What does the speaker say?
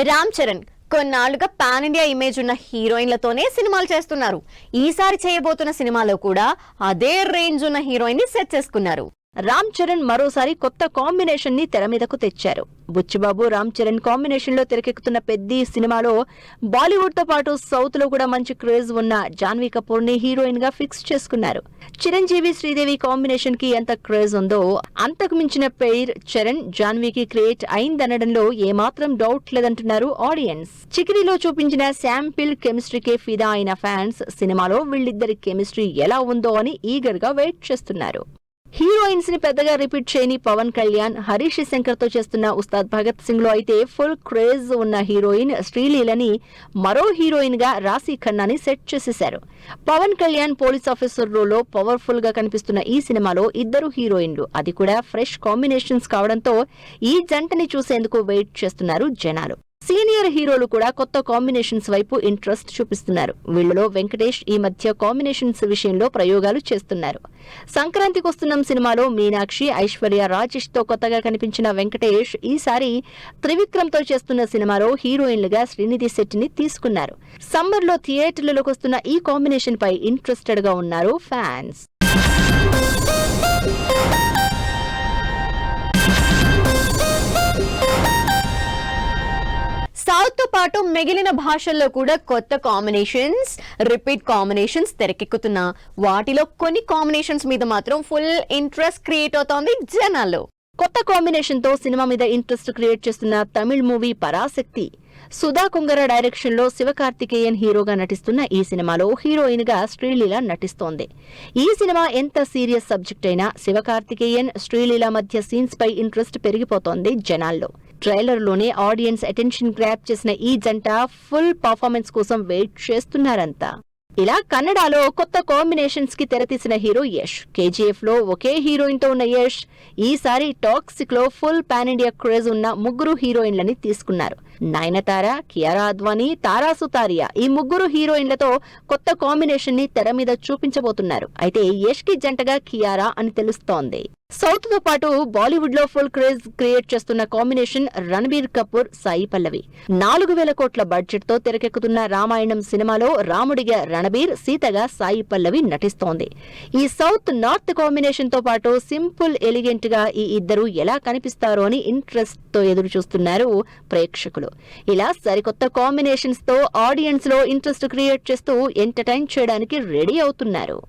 రామ్ చరణ్ కొన్నాళ్లుగా pan India image ఉన్న హీరోయిన్లతోనే సినిమాలు చేస్తున్నారు. ఈసారి చేయబోతున్న సినిమాలో కూడా అదే రేంజ్ ఉన్న హీరోయిన్ ని సెట్ చేసుకున్నారు. రామ్ చరణ్ మరోసారి కొత్త కాంబినేషన్ ని తెర మీదకు తెచ్చారు. బుచ్చిబాబు రామ్ చరణ్ కాంబినేషన్ లో తెరకెక్కుతున్న పెద్ది సినిమాలో బాలీవుడ్ తో పాటు సౌత్ లో కూడా మంచి క్రేజ్ ఉన్న జాన్వీ కపూర్ ని హీరోయిన్ గా ఫిక్స్ చేసుకున్నారు. చిరంజీవి శ్రీదేవి కాంబినేషన్ కి ఎంత క్రేజ్ ఉందో అంతకు మించిన పెయిర్ చరణ్ జాన్వీకి క్రియేట్ అయిందనడంలో ఏమాత్రం డౌట్ లేదంటున్నారు ఆడియన్స్. చికిరిలో చూపించిన శాంపిల్ కెమిస్ట్రీకే ఫిదా అయిన ఫ్యాన్స్ సినిమాలో వీళ్ళిద్దరి కెమిస్ట్రీ ఎలా ఉందో అని ఈగర్ గా వెయిట్ చేస్తున్నారు. హీరోయిన్స్ ని పెద్దగా రిపీట్ చేయని పవన్ కళ్యాణ్, హరీష్ శంకర్ తో చేస్తున్న ఉస్తాద్ భగత్ సింగ్ లో అయితే ఫుల్ క్రేజ్ ఉన్న హీరోయిన్ శ్రీలీలని మరో హీరోయిన్ గా రాశీ ఖన్నాని సెట్ చేసేశారు. Pawan Kalyan police officer role లో పవర్ఫుల్ గా కనిపిస్తున్న ఈ సినిమాలో ఇద్దరు హీరోయిన్లు, అది కూడా ఫ్రెష్ కాంబినేషన్స్ కావడంతో ఈ జంటని చూసేందుకు వెయిట్ చేస్తున్నారు జనాలు. సీనియర్ హీరోలు కూడా కొత్త కాంబినేషన్స్ వైపు ఇంట్రెస్ట్ చూపిస్తున్నారు. వీళ్లలో వెంకటేష్ ఈ మధ్య కాంబినేషన్స్ విషయంలో ప్రయోగాలు చేస్తున్నారు. సంక్రాంతికి వస్తున్న సినిమాలో మీనాక్షి, ఐశ్వర్య రాజేష్ తో కొత్తగా కనిపించిన వెంకటేష్ ఈసారి త్రివిక్రమ్ తో చేస్తున్న సినిమాలో హీరోయిన్లుగా శ్రీనిధి శెట్టిని తీసుకున్నారు. సమ్మర్ లో థియేటర్లకు వస్తున్న ఈ కాంబినేషన్ పై ఇంట్రెస్టెడ్ గా ఉన్నారు ఫ్యాన్స్. సౌత్ తో పాటు మిగిలిన భాషల్లో కూడా కొత్త కాంబినేషన్స్, రిపీట్ కాంబినేషన్స్ తెరకెక్కుతున్నా వాటిలో కొన్ని కాంబినేషన్స్ మీద మాత్రం ఫుల్ ఇంట్రెస్ట్ క్రియేట్ అవుతోంది జనాల్లో. కొత్త కాంబినేషన్ తో సినిమా మీద ఇంట్రెస్ట్ క్రియేట్ చేస్తున్న తమిళ్ మూవీ పరాశక్తి. సుధా కుంగర డైరెక్షన్ లో శివకార్తికేయన్ హీరోగా నటిస్తున్న ఈ సినిమాలో హీరోయిన్ గా శ్రీలీల నటిస్తోంది. ఈ సినిమా ఎంత సీరియస్ సబ్జెక్ట్ అయినా శివకార్తికేయన్, శ్రీలీల మధ్య సీన్స్ పై ఇంట్రెస్ట్ పెరిగిపోతోంది జనాల్లో. ట్రైలర్ లోనే ఆడియన్స్ అటెన్షన్ గ్రాప్ చేసిన ఈ జంట ఫుల్ పర్ఫార్మెన్స్ కోసం వెయిట్ చేస్తున్నారంతా. ఇలా కన్నడలో కొత్త కాంబినేషన్స్ కి తెరతీసిన హీరో యష్. కేజీఎఫ్ లో ఒకే హీరోయిన్ తో ఉన్న యష్ ఈసారి టాక్సిక్ లో ఫుల్ పాన్ ఇండియా క్రేజ్ ఉన్న ముగ్గురు హీరోయిన్లని తీసుకున్నారు. నయనతార, కియారా అద్వానీ, తారా సుతారియా ఈ ముగ్గురు హీరోయిన్లతో కొత్త కాంబినేషన్ ని తెర మీద చూపించబోతున్నారు. అయితే యష్ కి జంటగా కియారా అని తెలుస్తోంది. సౌత్ తో పాటు బాలీవుడ్ లో ఫుల్ క్రేజ్ క్రియేట్ చేస్తున్న కాంబినేషన్ రణబీర్ కపూర్, సాయి పల్లవి. 4,000 కోట్ల బడ్జెట్ తో తెరకెక్కుతున్న రామాయణం సినిమాలో రాముడిగా రణబీర్, సీతగా సాయి పల్లవి నటిస్తోంది. ఈ సౌత్ నార్త్ కాంబినేషన్ తో పాటు సింపుల్ ఎలిగెంట్ గా ఈ ఇద్దరు ఎలా కనిపిస్తారో అని ఇంట్రెస్ట్ తో ఎదురు చూస్తున్నారు ప్రేక్షకులు. ఇలా సరికొత్త కాంబినేషన్స్ తో ఆడియన్స్ లో ఇంట్రెస్ట్ క్రియేట్ చేస్తూ ఎంటర్టైన్ చేయడానికి రెడీ అవుతున్నారు.